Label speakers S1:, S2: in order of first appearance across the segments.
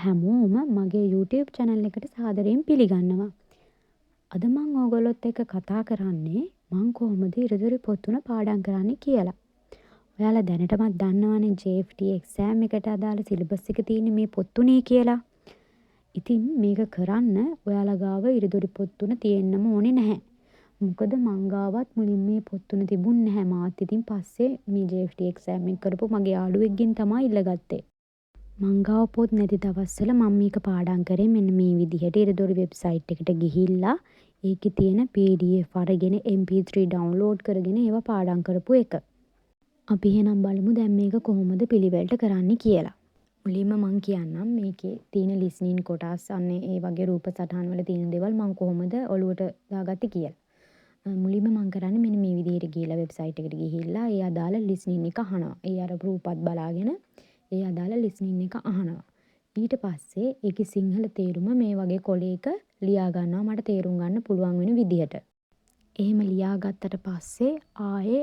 S1: හැමෝම මගේ YouTube channel එකට සාදරයෙන් පිළිගන්නවා. අද මම ඕගොල්ලොත් එක්ක කතා කරන්නේ මං කොහොමද ඉරිදොර පොත් තුන පාඩම් කරන්නේ කියලා. ඔයාලා දැනටමත් දන්නවනේ JFT exam එකට අදාළ syllabus එක තියෙන්නේ මේ පොත් තුනේ කියලා. ඉතින් මේක කරන්න ඔයාලා ගාව ඉරිදොර පොත් තුන තියෙන්නම ඕනේ නැහැ. මොකද මං ගාවත් මුලින් මේ පොත් තුන තිබුණ නැහැ. මාත් ඉතින් පස්සේ මේ JFT exam එක කරපු මගේ යාළුවෙක්ගෙන් තමයි ඉල්ලගත්තේ. මං ගාව පොත් නැති දවස්වල මම මේක පාඩම් කරේ මෙන්න මේ විදිහට ඉරිදොර වෙබ්සයිට් එකට ගිහිල්ලා ඒකේ තියෙන PDF අරගෙන MP3 download කරගෙන ඒවා පාඩම් කරපු එක. අපි එහෙනම් බලමු දැන් මේක කොහොමද පිළිවෙලට කරන්න කියලා. මුලින්ම මං කියන්නම් මේකේ තියෙන listening කොටස් අන්නේ ඒ වගේ රූප සටහන් වල තියෙන දේවල් මං කොහොමද ඔලුවට දාගත්තේ කියලා. මුලින්ම මං කරන්නේ මෙන්න මේ විදිහට ගිහලා වෙබ්සයිට් එකට ගිහිල්ලා ඒ අදාළ listening එක අහනවා. ඒ අර රූපත් බලාගෙන ඒ අදාළ listening එක අහනවා. ඊට පස්සේ ඒකේ සිංහල තේරුම මේ වගේ කොලයක ලියා ගන්නවා මට තේරුම් ගන්න පුළුවන් වෙන විදිහට. එහෙම ලියාගත්තට පස්සේ ආයේ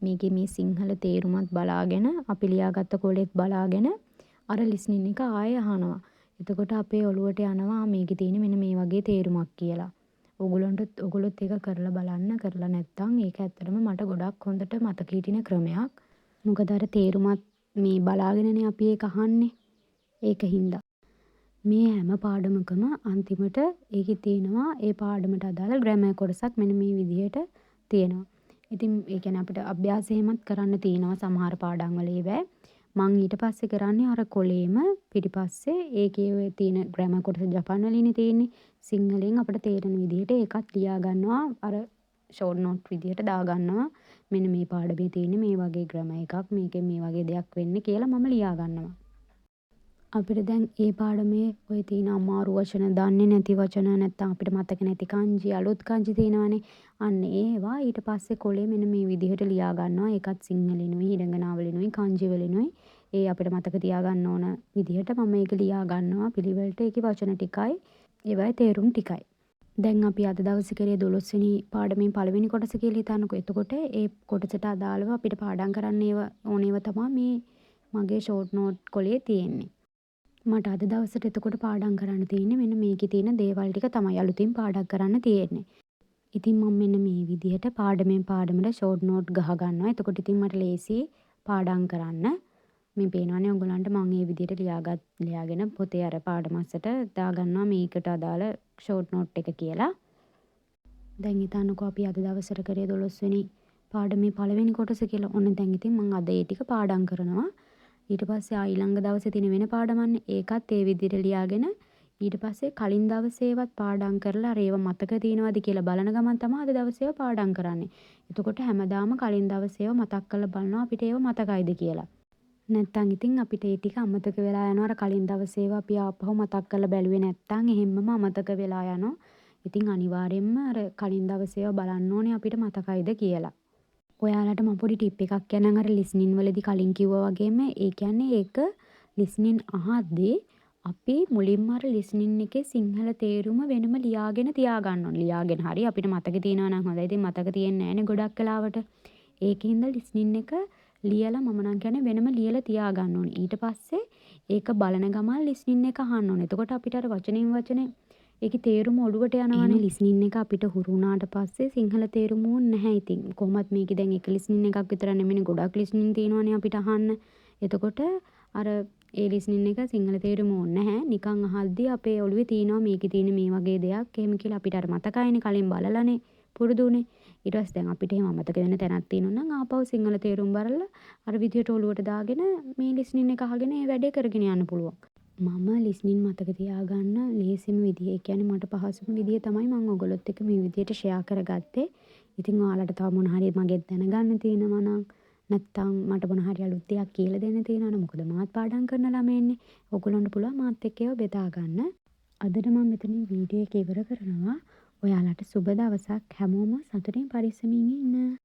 S1: මේකේ මේ සිංහල තේරුමත් බලාගෙන අපි ලියාගත්ත කොලෙත් බලාගෙන අර listening එක ආයේ අහනවා. එතකොට අපේ ඔළුවට යනවා මේකේ තියෙන මෙන්න මේ වගේ තේරුමක් කියලා. ඔයගොල්ලොත් ඒක කරලා බලන්න. කරලා නැත්නම් ඒක ඇත්තටම මට ගොඩක් හොඳට මතක හිටින ක්‍රමයක්. මොකද අර තේරුමත් මේ බලාගෙනනේ අපි ඒක අහන්නේ. ඒක හින්දා මේ හැම පාඩමකම අන්තිමට ඒකේ තියෙනවා ඒ පාඩමට අදාළ ග්‍රැමර් කොටසක් මෙන්න මේ විදිහට තියෙනවා. ඉතින් ඒ කියන්නේ අපිට අභ්‍යාසෙමත් කරන්න තියෙනවා සමහර පාඩම් වල ඒවැ. මං ඊට පස්සේ කරන්නේ අර කොලේම පිටිපස්සේ ඒකේ තියෙන ග්‍රැමර් කොටස ජපන් වලිනේ තියෙන්නේ. සිංහලෙන් අපිට තේරෙන විදිහට ඒකත් ලියා ගන්නවා අර ෂෝට් නෝට් විදිහට දා ගන්නවා. මෙන්න මේ පාඩමේ තියෙන්නේ මේ වගේ ග්‍රැමර් එකක් මේකෙන් මේ වගේ දෙයක් වෙන්නේ කියලා මම ලියා ගන්නවා. අපිට දැන් ඒ පාඩමේ ඔය තියෙන අමාරු වචන දන්නේ නැති වචන නැත්නම් අපිට මතක නැති kanji අලුත් kanji තියෙනවානේ. අන්න ඒවා ඊට පස්සේ කොලේ මෙන්න මේ විදිහට ලියා ගන්නවා. ඒකත් සිංහලෙනුයි හිරංගනා වලිනුයි kanji වලිනුයි ඒ අපිට මතක තියාගන්න ඕන විදිහට මම ඒක ලියා ගන්නවා පිළිවෙලට. ඒකේ වචන ටිකයි ඒවයි තේරුම් ටිකයි. දැන් අපි අද දවසේ කරේ 12 වෙනි පාඩමේ පළවෙනි කොටස කියලා හිතන්නකෝ. එතකොට ඒ කොටසට අදාළව අපිට පාඩම් කරන්න ඕනේව තමයි මේ මගේ ෂෝට් නෝට් කොලේ තියෙන්නේ. මට අද දවසට එතකොට පාඩම් කරන්න තියෙන්නේ මෙන්න මේකේ තියෙන දේවල් ටික තමයි අලුතින් පාඩම් කරන්න තියෙන්නේ. ඉතින් මම මෙන්න මේ විදිහට පාඩමෙන් පාඩමට ෂෝට් නෝට් ගහ ගන්නවා. එතකොට ඉතින් මට ලේසි පාඩම් කරන්න. මේ පේනවනේ ඔයගලන්ට මම මේ විදිහට ලියාගෙන පොතේ අර පාඩමස්සට දා ගන්නවා මේකට අදාළ ෂෝට් නෝට් එක කියලා. දැන් හිතන්නකෝ අපි අද දවසට කරේ 12 වෙනි පාඩමේ පළවෙනි කොටස කියලා. ඔන්න දැන් ඉතින් මම අද ඒ ටික පාඩම් කරනවා. ඊට පස්සේ ඊළඟ දවසේ තියෙන වෙන පාඩමන්නේ ඒකත් ඒ විදිහට ලියාගෙන ඊට පස්සේ කලින් දවසේවත් පාඩම් කරලා අර ඒව මතක තියෙනවද කියලා බලන ගමන් තමයි අද දවසේව පාඩම් කරන්නේ. එතකොට හැමදාම කලින් දවසේව මතක් කරලා බලනවා අපිට ඒව මතකයිද කියලා. නැත්තම් ඉතින් අපිට ඒ ටික අමතක වෙලා යනවා. අර කලින් දවසේව අපි ආපහු මතක් කරලා බැලුවේ නැත්තම් එහෙම්මම අමතක වෙලා යනවා. ඉතින් අනිවාර්යෙන්ම අර කලින් දවසේව බලන්න ඕනේ අපිට මතකයිද කියලා. ඔයාලට මම පොඩි ටිප් එකක් කියන්නම් අර listening වලදී කලින් කිව්වා වගේම ඒ කියන්නේ ඒක listening අහද්දී අපි මුලින්ම අර listening එකේ සිංහල තේරුම වෙනම ලියාගෙන තියාගන්න ඕනේ. ලියාගෙන හරි අපිට මතක තියෙනවා නම් හොඳයි. ඉතින් මතක තියෙන්නේ නැහැනේ ගොඩක් වෙලාවට. ඒකින්ද listening එක ලියලා මම නම් කියන්නේ වෙනම ලියලා තියාගන්න ඕනේ. ඊට පස්සේ ඒක බලන ගමන් listening එක අහන්න ඕනේ. එතකොට අපිට අර වචනෙන් වචනේ ඒකේ තේරුම ඔළුවට යනවානේ. listening එක අපිට හුරු වුණාට පස්සේ සිංහල තේරුම ඕනේ නැහැ. ඉතින් කොහොමත් මේකේ දැන් එක listening එකක් විතර නෙමෙයි ගොඩක් listening තියෙනවානේ අපිට අහන්න. එතකොට අර ඒ listening එක සිංහල තේරුම ඕනේ නැහැ. නිකන් අහද්දී අපේ ඔළුවේ තියෙනවා මේකේ තියෙන මේ වගේ දෙයක්. එහෙම කියලා අපිට අර මතකයිනේ කලින් බලලානේ පුරුදුනේ. ඊට පස්සේ දැන් අපිට එහෙම අමතක වෙන තැනක් තියෙනවා නම් ආපහු සිංහල තේරුම් බලලා අර විදියට ඔළුවට දාගෙන මේ listening එක අහගෙන ඒ වැඩේ කරගෙන යන්න පුළුවන්. මම listening මතක තියාගන්න ලේසිම විදිය. ඒ කියන්නේ මට පහසුම විදිය තමයි මම ඔයගොල්ලොත් එක්ක මේ විදියට ෂෙයා කරගත්තේ. ඉතින් ඔයාලට තව මොන හරි මගෙන් දැනගන්න තියෙනවා නම් නැත්තම් මට මොන හරි අලුත් දෙයක් කියලා දෙන්න තියෙනවා නම් මොකද මාත් පාඩම් කරන ළමයින්නේ. ඔයගොල්ලන්ට පුළුවන් මාත් එක්ක ඒවා බෙදා ගන්න. අදට මම මෙතනින් වීඩියෝ එක ඉවර කරනවා. ඔයාලට සුබ දවසක්. හැමෝම සතුටින් පරිස්සමින් ඉන්න.